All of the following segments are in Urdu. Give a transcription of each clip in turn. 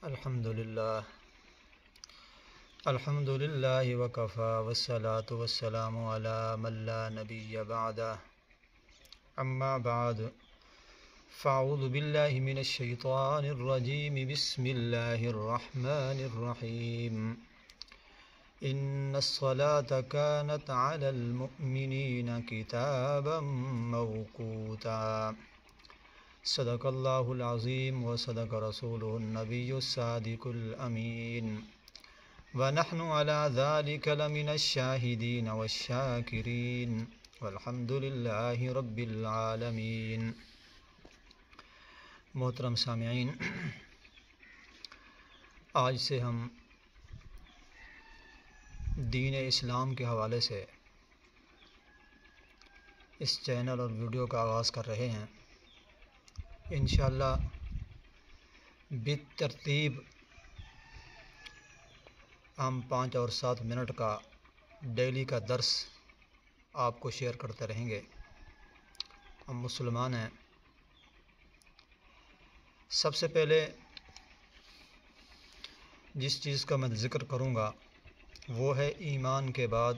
الحمد للہ وکفا والصلاة والسلام علی من لا نبی بعدہ اما بعد فاعوذ باللہ من الشیطان الرجیم بسم اللہ الرحمن الرحیم ان الصلاة كانت علی المؤمنین کتابا موقوتا صدق اللہ العظیم وصدق رسولہ النبی الصادق الامین ونحن على ذلك لمن الشاہدین والشاکرین والحمد للہ رب العالمین۔ محترم سامعین، آج سے ہم دین اسلام کے حوالے سے اس چینل اور ویڈیو کا آغاز کر رہے ہیں۔ انشاءاللہ بالترتیب ہم 5 اور 7 منٹ کا ڈیلی کا درس آپ کو شیئر کرتے رہیں گے۔ ہم مسلمان ہیں۔ سب سے پہلے جس چیز کا میں ذکر کروں گا وہ ہے ایمان کے بعد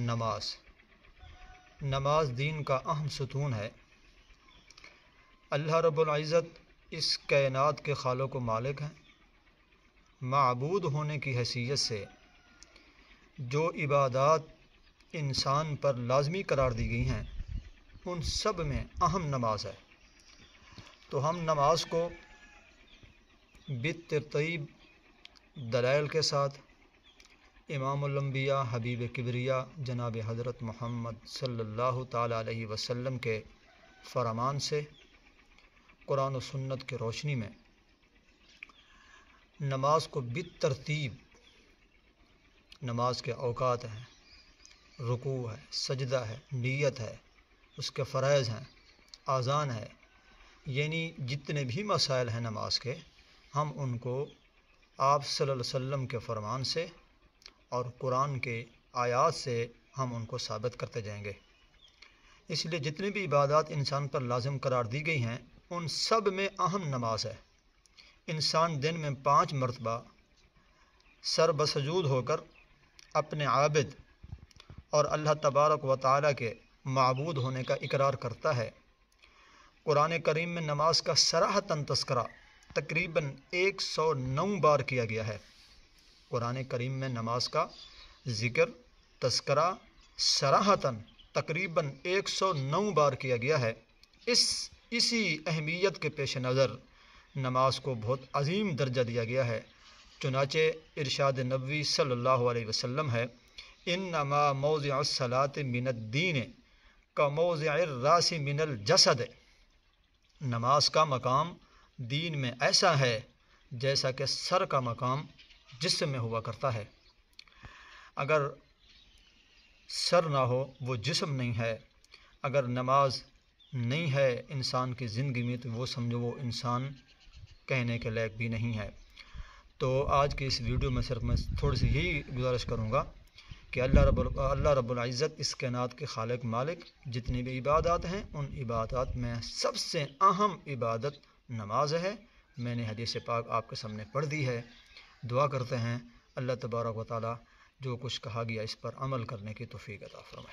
نماز۔ نماز دین کا اہم ستون ہے۔ اللہ رب العزت اس کائنات کے خالق و مالک ہیں۔ معبود ہونے کی حیثیت سے جو عبادات انسان پر لازمی قرار دی گئی ہیں ان سب میں اہم نماز ہے۔ تو ہم نماز کو بالترتیب دلائل کے ساتھ امام الانبیاء حبیب کبریہ جناب حضرت محمد صلی اللہ تعالیٰ علیہ وسلم کے فرمان سے قرآن و سنت کی روشنی میں نماز کو بالترتیب، نماز کے اوقات ہیں، رکوع ہے، سجدہ ہے، نیت ہے، اس کے فرائض ہیں، اذان ہے، یعنی جتنے بھی مسائل ہیں نماز کے ہم ان کو آپ صلی اللہ علیہ وسلم کے فرمان سے اور قرآن کے آیات سے ہم ان کو ثابت کرتے جائیں گے۔ اس لیے جتنی بھی عبادات انسان پر لازم قرار دی گئی ہیں ان سب میں اہم نماز ہے۔ انسان دن میں 5 مرتبہ سر بسجود ہو کر اپنے عابد اور اللہ تبارک و تعالیٰ کے معبود ہونے کا اقرار کرتا ہے۔ قرآن کریم میں نماز کا صراحتاً تذکرہ تقریباً 109 بار کیا گیا ہے۔ قرآن کریم میں نماز کا ذکر تذکرہ صراحتاً تقریباً 109 بار کیا گیا ہے۔ اسی اہمیت کے پیش نظر نماز کو بہت عظیم درجہ دیا گیا ہے۔ چنانچہ ارشاد نبوی صلی اللہ علیہ وسلم ہے، انما موضع الصلاۃ من الدین کموضع الراس من الجسد۔ نماز کا مقام دین میں ایسا ہے جیسا کہ سر کا مقام جسم میں ہوا کرتا ہے۔ اگر سر نہ ہو وہ جسم نہیں ہے۔ اگر نماز نہیں ہے انسان کی زندگی میں تو وہ سمجھو وہ انسان کہنے کے لائق بھی نہیں ہے۔ تو آج کی اس ویڈیو میں صرف میں تھوڑی سی یہی گزارش کروں گا کہ اللہ رب العزت اس کائنات کے خالق مالک جتنی بھی عبادات ہیں ان عبادات میں سب سے اہم عبادت نماز ہے۔ میں نے حدیث پاک آپ کے سامنے پڑھ دی ہے۔ دعا کرتے ہیں اللہ تبارک و تعالیٰ جو کچھ کہا گیا اس پر عمل کرنے کی توفیق عطا فرمائے۔